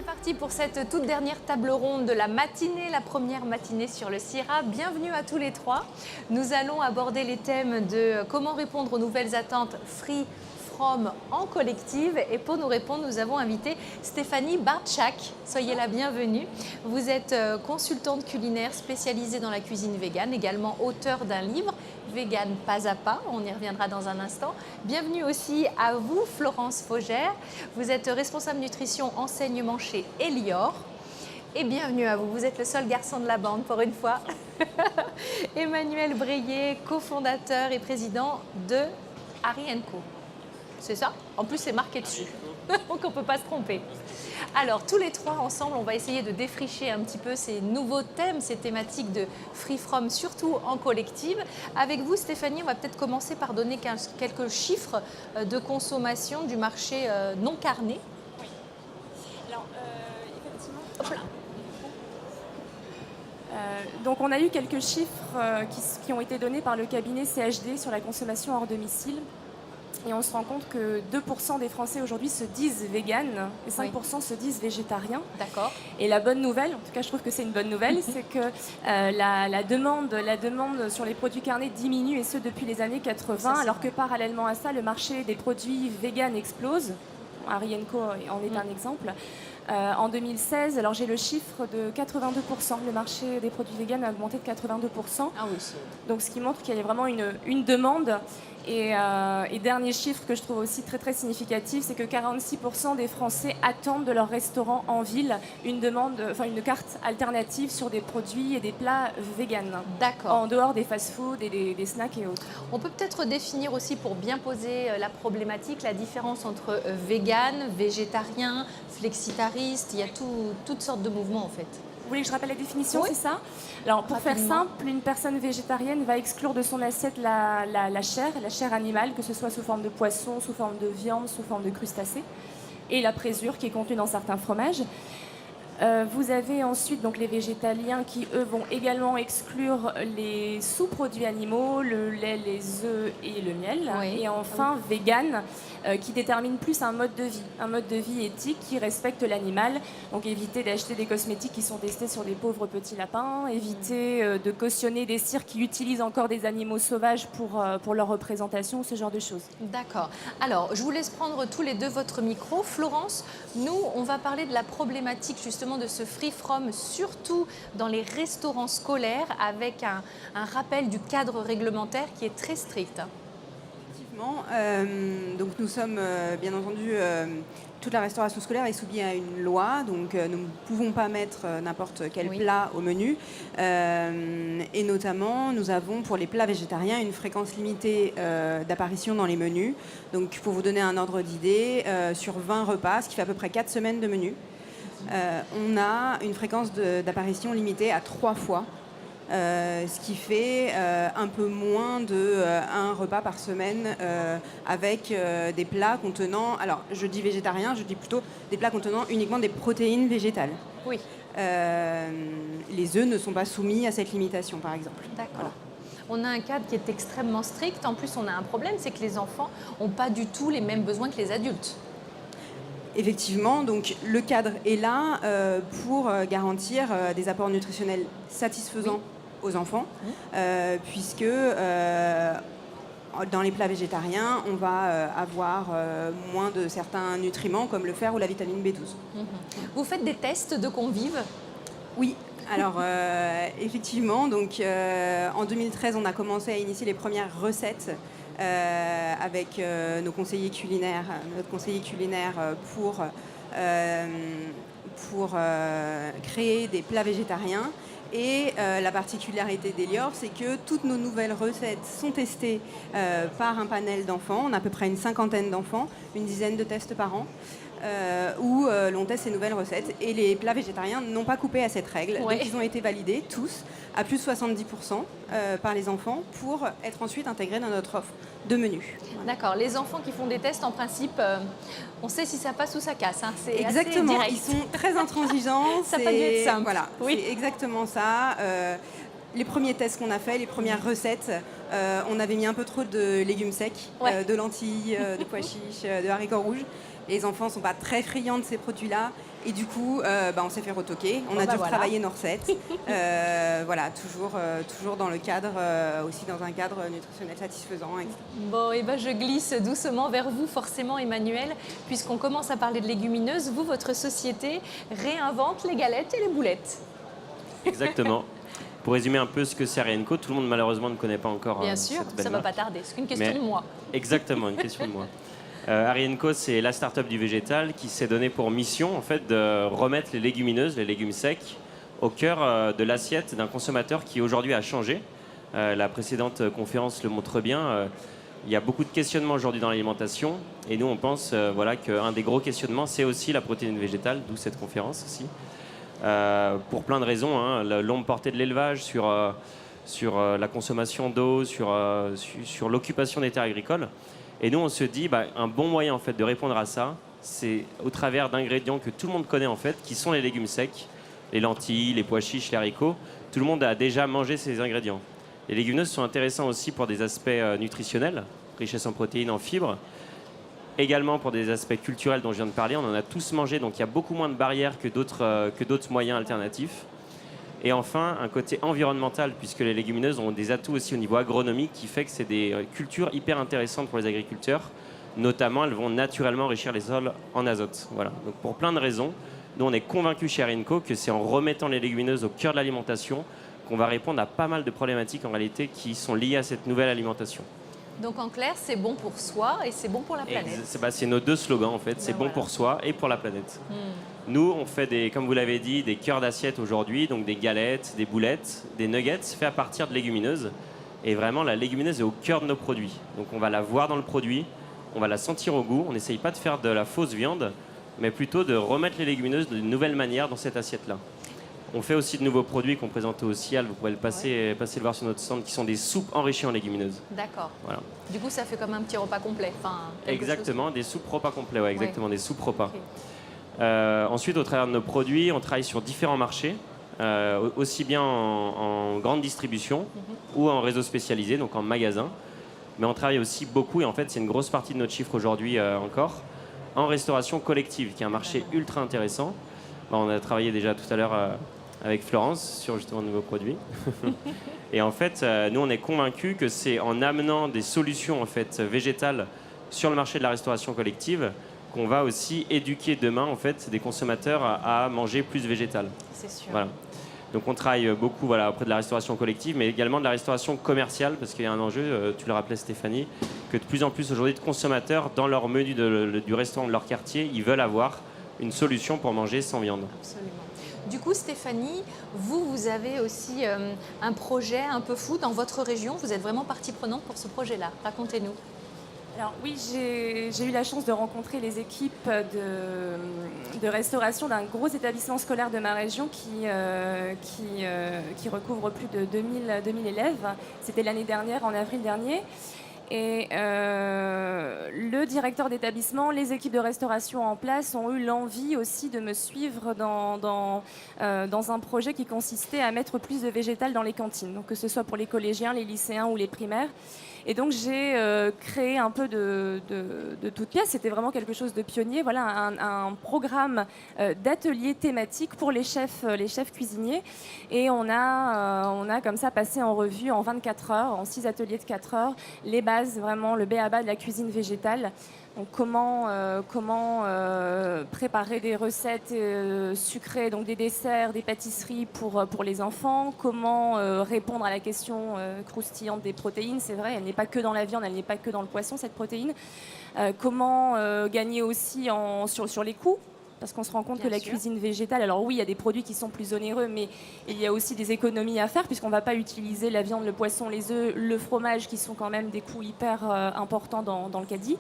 parti pour cette toute dernière table ronde de la matinée, la première matinée sur le CIRA. Bienvenue à tous les trois. Nous allons aborder les thèmes de comment répondre aux nouvelles attentes free from en collective. Et pour nous répondre, nous avons invité Stéphanie Bartschak. Soyez la bienvenue. Vous êtes consultante culinaire spécialisée dans la cuisine végane, également auteure d'un livre, Vegan pas à pas. On y reviendra dans un instant. Bienvenue aussi à vous, Florence Faugère. Vous êtes responsable nutrition enseignement chez Elior. Et bienvenue à vous. Vous êtes le seul garçon de la bande pour une fois. Emmanuel Breillet, cofondateur et président de Harry & Co. C'est ça? En plus, c'est marqué dessus. Donc, on ne peut pas se tromper. Alors, tous les trois ensemble, on va essayer de défricher un petit peu ces nouveaux thèmes, ces thématiques de free from, surtout en collective. Avec vous, Stéphanie, on va peut-être commencer par donner quelques chiffres de consommation du marché non carné. Oui. Alors, effectivement. Hop là. Donc, on a eu quelques chiffres qui ont été donnés par le cabinet CHD sur la consommation hors domicile. Et on se rend compte que 2% des Français aujourd'hui se disent véganes et 5% se disent végétariens. D'accord. Et la bonne nouvelle, en tout cas je trouve que c'est une bonne nouvelle, c'est que la demande sur les produits carnés diminue, et ce depuis les années 80, alors que parallèlement à ça, le marché des produits véganes explose. Harry & Co en est un exemple. En 2016, alors j'ai le chiffre de 82%, le marché des produits véganes a augmenté de 82%. Ah oui, donc ce qui montre qu'il y a vraiment une demande. Et dernier chiffre que je trouve aussi très très significatif, c'est que 46% des Français attendent de leur restaurant en ville une carte alternative sur des produits et des plats véganes. D'accord. En dehors des fast-foods et des snacks et autres. On peut peut-être définir aussi, pour bien poser la problématique, la différence entre vegan, végétarien, flexitariste. Il y a toutes sortes de mouvements en fait. Vous voulez que je rappelle la définition, oui. C'est ça? Alors, pour faire Rapidement. simple, une personne végétarienne va exclure de son assiette la chair animale, que ce soit sous forme de poisson, sous forme de viande, sous forme de crustacés, et la présure qui est contenue dans certains fromages. Vous avez ensuite donc les végétaliens qui, eux, vont également exclure les sous-produits animaux, le lait, les œufs et le miel. Oui. Et enfin, vegan, qui détermine plus un mode de vie éthique qui respecte l'animal. Donc éviter d'acheter des cosmétiques qui sont testés sur des pauvres petits lapins, éviter de cautionner des cirques qui utilisent encore des animaux sauvages pour leur représentation, ce genre de choses. D'accord. Alors, je vous laisse prendre tous les deux votre micro. Florence, nous, on va parler de la problématique justement de ce free from, surtout dans les restaurants scolaires, avec un rappel du cadre réglementaire qui est très strict. Effectivement. Donc nous sommes, bien entendu, toute la restauration scolaire est soumise à une loi, donc nous ne pouvons pas mettre n'importe quel plat au menu. Et notamment, nous avons pour les plats végétariens une fréquence limitée d'apparition dans les menus. Donc pour vous donner un ordre d'idée, sur 20 repas, ce qui fait à peu près 4 semaines de menu, on a une fréquence d'apparition limitée à 3 fois. Ce qui fait un peu moins de un repas par semaine avec des plats contenant, alors je dis végétarien, je dis plutôt des plats contenant uniquement des protéines végétales. Oui. Les œufs ne sont pas soumis à cette limitation, par exemple. D'accord. Voilà. On a un cadre qui est extrêmement strict. En plus, on a un problème, c'est que les enfants n'ont pas du tout les mêmes besoins que les adultes. Effectivement, donc le cadre est là pour garantir des apports nutritionnels satisfaisants aux enfants, puisque dans les plats végétariens, on va avoir moins de certains nutriments comme le fer ou la vitamine B12. Vous faites des tests de convives? Oui. Alors, effectivement, donc, en 2013, on a commencé à initier les premières recettes avec notre conseiller culinaire pour créer des plats végétariens. Et la particularité d'Elior, c'est que toutes nos nouvelles recettes sont testées par un panel d'enfants. On a à peu près une 50aine d'enfants, une dizaine de tests par an, où l'on teste ces nouvelles recettes. Et les plats végétariens n'ont pas coupé à cette règle. Ouais. Donc ils ont été validés tous à plus de 70% par les enfants pour être ensuite intégrés dans notre offre de menu. D'accord. Les enfants qui font des tests, en principe, on sait si ça passe ou ça casse. Hein. C'est exactement. assez direct. Ils sont très intransigeants. Ça n'a pas dû être simple. Voilà, Oui. c'est exactement ça. Les premiers tests qu'on a faits, les premières recettes, on avait mis un peu trop de légumes secs, de lentilles, de pois chiches, de haricots rouges. Les enfants ne sont pas très friands de ces produits-là. Et du coup, on s'est fait retoquer. On a dû retravailler nos recettes. Voilà, toujours dans le cadre, aussi dans un cadre nutritionnel satisfaisant. Etc. Bon, et je glisse doucement vers vous, forcément, Emmanuel, puisqu'on commence à parler de légumineuses. Vous, votre société réinvente les galettes et les boulettes. Exactement. Pour résumer un peu ce que c'est Arienco, tout le monde malheureusement ne connaît pas encore. Bien sûr, ça ne va pas tarder. C'est une question de moi. Exactement, une question de moi. Arienco, c'est la start-up du végétal qui s'est donné pour mission en fait, de remettre les légumineuses, les légumes secs, au cœur de l'assiette d'un consommateur qui aujourd'hui a changé. La précédente conférence le montre bien. Il y a beaucoup de questionnements aujourd'hui dans l'alimentation. Et nous, on pense qu'un des gros questionnements, c'est aussi la protéine végétale, d'où cette conférence aussi. Pour plein de raisons, hein, la longue portée de l'élevage sur la consommation d'eau, sur l'occupation des terres agricoles. Et nous, on se dit, un bon moyen en fait, de répondre à ça, c'est au travers d'ingrédients que tout le monde connaît, en fait, qui sont les légumes secs, les lentilles, les pois chiches, les haricots. Tout le monde a déjà mangé ces ingrédients. Les légumineuses sont intéressants aussi pour des aspects nutritionnels, richesse en protéines, en fibres. Également pour des aspects culturels dont je viens de parler, on en a tous mangé, donc il y a beaucoup moins de barrières que d'autres moyens alternatifs. Et enfin, un côté environnemental, puisque les légumineuses ont des atouts aussi au niveau agronomique qui fait que c'est des cultures hyper intéressantes pour les agriculteurs. Notamment, elles vont naturellement enrichir les sols en azote. Voilà. Donc pour plein de raisons, nous on est convaincus chez Arienco que c'est en remettant les légumineuses au cœur de l'alimentation qu'on va répondre à pas mal de problématiques en réalité qui sont liées à cette nouvelle alimentation. Donc en clair, c'est bon pour soi et c'est bon pour la planète. C'est nos deux slogans en fait, c'est bon pour soi et pour la planète. Nous, on fait comme vous l'avez dit, des cœurs d'assiette aujourd'hui, donc des galettes, des boulettes, des nuggets faits à partir de légumineuses. Et vraiment, la légumineuse est au cœur de nos produits. Donc on va la voir dans le produit, on va la sentir au goût. On n'essaye pas de faire de la fausse viande, mais plutôt de remettre les légumineuses d'une nouvelle manière dans cette assiette-là. On fait aussi de nouveaux produits qu'on présente au CIAL, vous pouvez passer le voir sur notre stand, qui sont des soupes enrichies en légumineuses. D'accord. Voilà. Du coup, ça fait comme un petit repas complet. Exactement, des soupes repas complets, exactement, des soupes repas. Okay. Ensuite, au travers de nos produits, on travaille sur différents marchés, aussi bien en grande distribution ou en réseau spécialisé, donc en magasin. Mais on travaille aussi beaucoup, et en fait, c'est une grosse partie de notre chiffre aujourd'hui encore, en restauration collective, qui est un marché ultra intéressant. On a travaillé déjà tout à l'heure avec Florence sur justement de nouveaux produits. Et en fait, nous, on est convaincus que c'est en amenant des solutions en fait, végétales sur le marché de la restauration collective qu'on va aussi éduquer demain en fait, des consommateurs à manger plus végétal. C'est sûr. Voilà. Donc on travaille beaucoup auprès de la restauration collective, mais également de la restauration commerciale, parce qu'il y a un enjeu, tu le rappelais Stéphanie, que de plus en plus aujourd'hui de consommateurs, dans leur menu du restaurant de leur quartier, ils veulent avoir une solution pour manger sans viande. Absolument. Du coup, Stéphanie, vous avez aussi un projet un peu fou dans votre région. Vous êtes vraiment partie prenante pour ce projet-là. Racontez-nous. Alors oui, j'ai eu la chance de rencontrer les équipes de restauration d'un gros établissement scolaire de ma région qui recouvre plus de 2000 élèves. C'était l'année dernière, en avril dernier. Et le directeur d'établissement, les équipes de restauration en place ont eu l'envie aussi de me suivre dans un projet qui consistait à mettre plus de végétal dans les cantines, donc que ce soit pour les collégiens, les lycéens ou les primaires. Et donc j'ai créé un peu de toutes pièces. C'était vraiment quelque chose de pionnier. Voilà un programme d'ateliers thématiques pour les chefs cuisiniers. Et on a comme ça passé en revue en 24 heures, en 6 ateliers de 4 heures, les bases, vraiment le b.a.-ba de la cuisine végétale. Donc comment préparer des recettes sucrées, donc des desserts, des pâtisseries pour les enfants, comment répondre à la question croustillante des protéines, c'est vrai, elle n'est pas que dans la viande, elle n'est pas que dans le poisson, cette protéine. Comment gagner aussi sur les coûts, parce qu'on se rend compte que la cuisine végétale, alors oui, il y a des produits qui sont plus onéreux, mais il y a aussi des économies à faire, puisqu'on ne va pas utiliser la viande, le poisson, les œufs, le fromage, qui sont quand même des coûts hyper importants dans le caddie.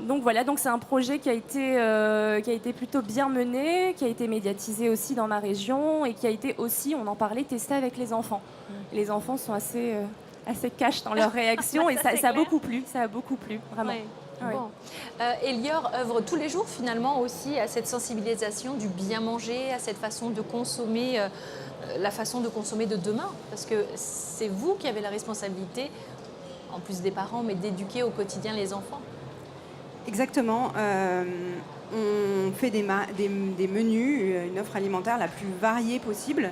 Donc voilà, donc c'est un projet qui a été plutôt bien mené, qui a été médiatisé aussi dans ma région et qui a été aussi, on en parlait, testé avec les enfants. Les enfants sont assez cash dans leurs réactions et ça a beaucoup plu, vraiment. Ouais. Bon. Elior œuvre tous les jours finalement aussi à cette sensibilisation du bien manger, à cette façon de consommer, la façon de consommer de demain, parce que c'est vous qui avez la responsabilité, en plus des parents, mais d'éduquer au quotidien les enfants. Exactement. On fait des menus, une offre alimentaire la plus variée possible.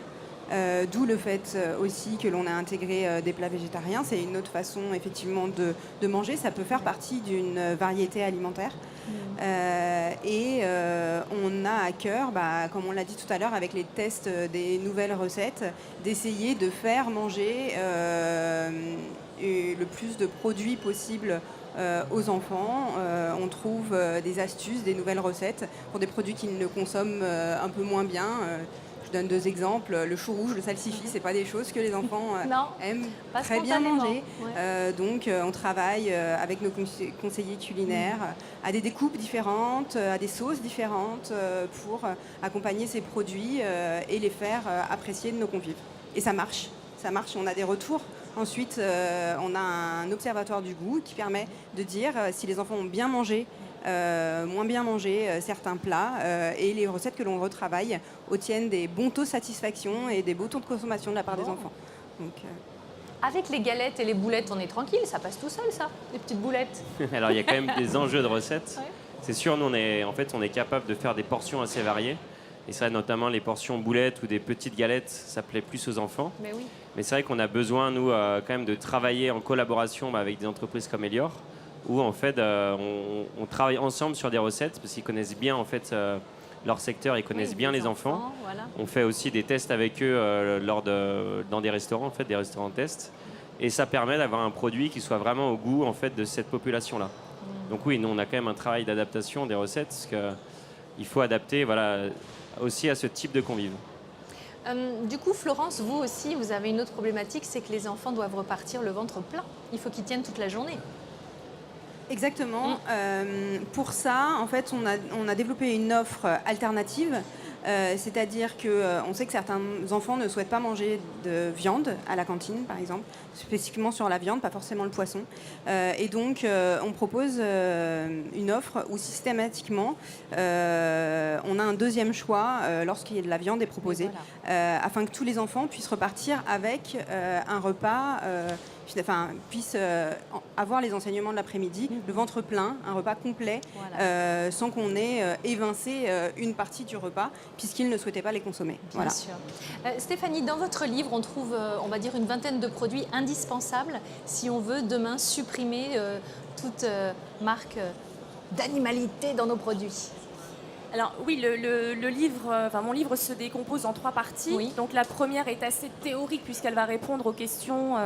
D'où le fait aussi que l'on a intégré des plats végétariens. C'est une autre façon effectivement de manger. Ça peut faire partie d'une variété alimentaire. On a à cœur, comme on l'a dit tout à l'heure, avec les tests des nouvelles recettes, d'essayer de faire manger le plus de produits possible aux enfants. On trouve des astuces, des nouvelles recettes pour des produits qu'ils ne consomment un peu moins bien. Je donne 2 exemples. Le chou rouge, le salsifis, c'est pas des choses que les enfants aiment très bien manger. Donc on travaille avec nos conseillers culinaires à des découpes différentes, à des sauces différentes pour accompagner ces produits et les faire apprécier de nos convives. Et ça marche, on a des retours. Ensuite, on a un observatoire du goût qui permet de dire si les enfants ont bien mangé, moins bien mangé certains plats et les recettes que l'on retravaille obtiennent des bons taux de satisfaction et des beaux taux de consommation de la part des enfants. Donc, Avec les galettes et les boulettes, on est tranquille, ça passe tout seul ça, les petites boulettes. Alors il y a quand même des enjeux de recettes. Ouais. C'est sûr, nous on est capable de faire des portions assez variées. Et ça, notamment les portions boulettes ou des petites galettes, ça plaît plus aux enfants. Mais oui. Mais c'est vrai qu'on a besoin, nous, quand même de travailler en collaboration avec des entreprises comme Elior, où en fait, on travaille ensemble sur des recettes, parce qu'ils connaissent bien en fait leur secteur, ils connaissent bien les enfants. Voilà. On fait aussi des tests avec eux dans des restaurants, en fait, des restaurants tests. Et ça permet d'avoir un produit qui soit vraiment au goût en fait, de cette population-là. Donc oui, nous, on a quand même un travail d'adaptation des recettes, parce qu'il faut adapter aussi à ce type de convives. Du coup, Florence, vous aussi, vous avez une autre problématique, c'est que les enfants doivent repartir le ventre plein. Il faut qu'ils tiennent toute la journée. Exactement. Pour ça, en fait, on a développé une offre alternative. C'est-à-dire qu'on sait que certains enfants ne souhaitent pas manger de viande à la cantine, par exemple, spécifiquement sur la viande, pas forcément le poisson. Et donc, on propose une offre où systématiquement, on a un deuxième choix lorsqu'il y a de la viande est proposée, afin que tous les enfants puissent repartir avec un repas, puissent avoir les enseignements de l'après-midi, le ventre plein, un repas complet, sans qu'on ait évincé une partie du repas, puisqu'ils ne souhaitaient pas les consommer. Bien sûr. Stéphanie, dans votre livre, on trouve, on va dire, une vingtaine de produits indispensables si on veut demain supprimer toute marque d'animalité dans nos produits. Alors oui, le livre, mon livre se décompose en 3 parties. Oui. Donc la première est assez théorique puisqu'elle va répondre aux questions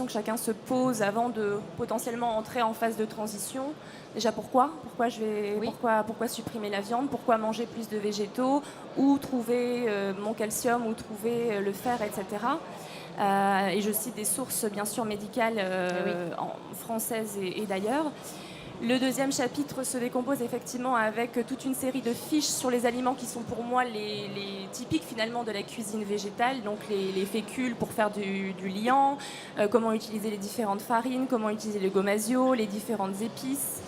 que chacun se pose avant de potentiellement entrer en phase de transition. Déjà pourquoi supprimer la viande, pourquoi manger plus de végétaux, où trouver mon calcium, où trouver le fer, etc. Et je cite des sources bien sûr médicales françaises et d'ailleurs. Le deuxième chapitre se décompose effectivement avec toute une série de fiches sur les aliments qui sont pour moi les typiques finalement de la cuisine végétale, donc les fécules pour faire du liant, comment utiliser les différentes farines, comment utiliser le gomasio, les différentes épices.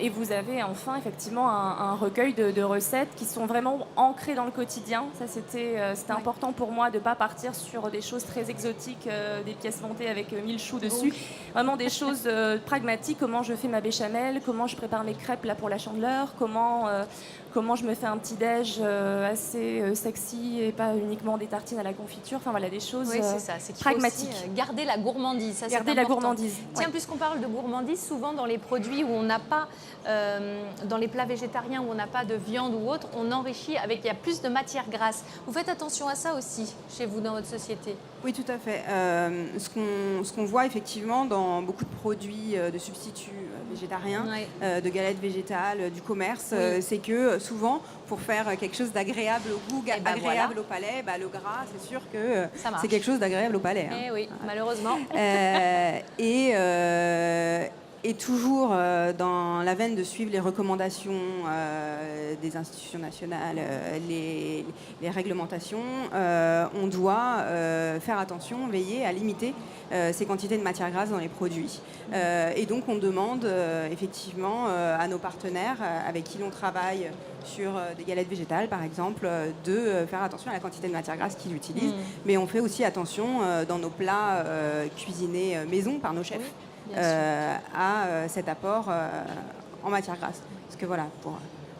Et vous avez enfin effectivement un recueil de recettes qui sont vraiment ancrées dans le quotidien. Ça c'était important pour moi de ne pas partir sur des choses très exotiques, des pièces montées avec 1000 choux dessus. Vraiment des choses pragmatiques, comment je fais ma béchamel, comment je prépare mes crêpes là pour la Chandeleur, comment je me fais un petit déj assez sexy et pas uniquement des tartines à la confiture. Enfin voilà, des choses pragmatiques. Faut aussi, garder la gourmandise. Ça, garder la gourmandise. Tiens, puisqu'on parle de gourmandise, souvent dans les produits où on n'a pas, dans les plats végétariens où on n'a pas de viande ou autre, on enrichit avec, il y a plus de matières grasses. Vous faites attention à ça aussi chez vous, dans votre société? Oui, tout à fait. Ce qu'on voit effectivement dans beaucoup de produits de substituts végétariens, de galettes végétales, du commerce, c'est que souvent, pour faire quelque chose d'agréable au goût, agréable au palais, le gras, c'est sûr que c'est quelque chose d'agréable au palais. Eh oui, malheureusement. Et toujours dans la veine de suivre les recommandations des institutions nationales, les réglementations, on doit faire attention, veiller à limiter ces quantités de matières grasses dans les produits. Et donc on demande effectivement à nos partenaires avec qui l'on travaille sur des galettes végétales par exemple, de faire attention à la quantité de matières grasses qu'ils utilisent. Mais on fait aussi attention dans nos plats cuisinés maison par nos chefs. à cet apport en matière grasse. Parce que voilà,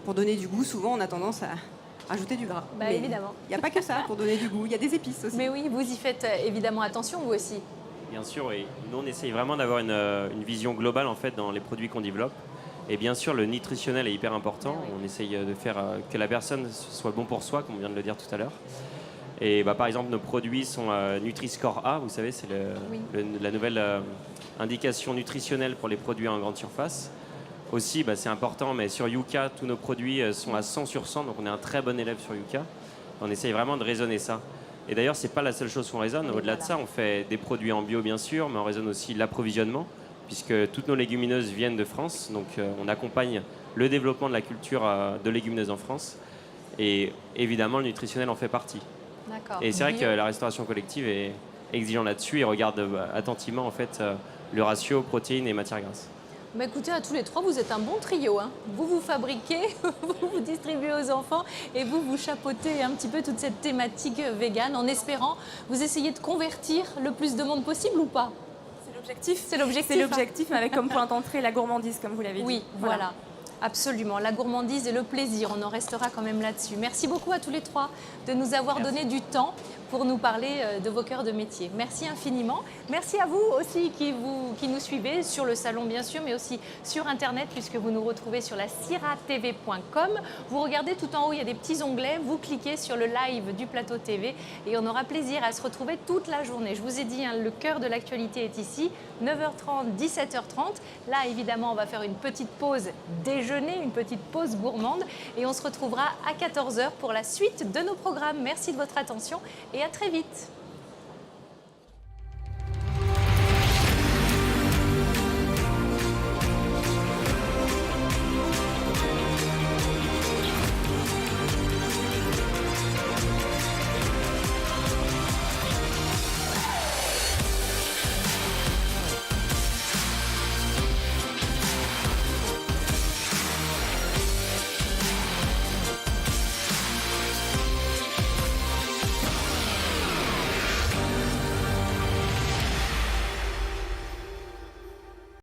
pour donner du goût, souvent on a tendance à rajouter du gras. Bah, Mais évidemment. il n'y a pas que ça pour donner du goût, il y a des épices aussi. Mais oui, vous y faites évidemment attention, vous aussi. Bien sûr, et nous on essaye vraiment d'avoir une vision globale en fait dans les produits qu'on développe. Et bien sûr, le nutritionnel est hyper important. Oui. On essaye de faire que la personne soit bon pour soi, comme on vient de le dire tout à l'heure. Et par exemple, nos produits sont Nutri-Score A, vous savez, c'est la nouvelle indication nutritionnelle pour les produits en grande surface. Aussi, c'est important, mais sur Yuka, tous nos produits sont à 100 sur 100, donc on est un très bon élève sur Yuka. On essaye vraiment de raisonner ça. Et d'ailleurs, ce n'est pas la seule chose qu'on raisonne. Oui, Au-delà de ça, on fait des produits en bio, bien sûr, mais on raisonne aussi l'approvisionnement, puisque toutes nos légumineuses viennent de France. Donc, on accompagne le développement de la culture de légumineuses en France. Et évidemment, le nutritionnel en fait partie. D'accord. Et c'est vrai que la restauration collective est exigeante là-dessus et regarde attentivement en fait, le ratio protéines et matières grasses. Bah écoutez, à tous les trois, vous êtes un bon trio. Hein. Vous fabriquez, vous distribuez aux enfants et vous chapeautez un petit peu toute cette thématique végane en espérant vous essayer de convertir le plus de monde possible ou pas? C'est l'objectif. C'est l'objectif. C'est l'objectif, avec comme point d'entrée la gourmandise, comme vous l'avez dit. Oui, voilà. Absolument, la gourmandise et le plaisir, on en restera quand même là-dessus. Merci beaucoup à tous les trois de nous avoir donné du temps pour nous parler de vos cœurs de métier. Merci infiniment. Merci à vous aussi qui nous suivez sur le salon bien sûr, mais aussi sur Internet puisque vous nous retrouvez sur la siratv.com. Vous regardez tout en haut, il y a des petits onglets, vous cliquez sur le live du plateau TV et on aura plaisir à se retrouver toute la journée. Je vous ai dit, le cœur de l'actualité est ici, 9h30, 17h30. Là, évidemment, on va faire une petite pause déjeuner, une petite pause gourmande et on se retrouvera à 14h pour la suite de nos programmes. Merci de votre attention et à très vite.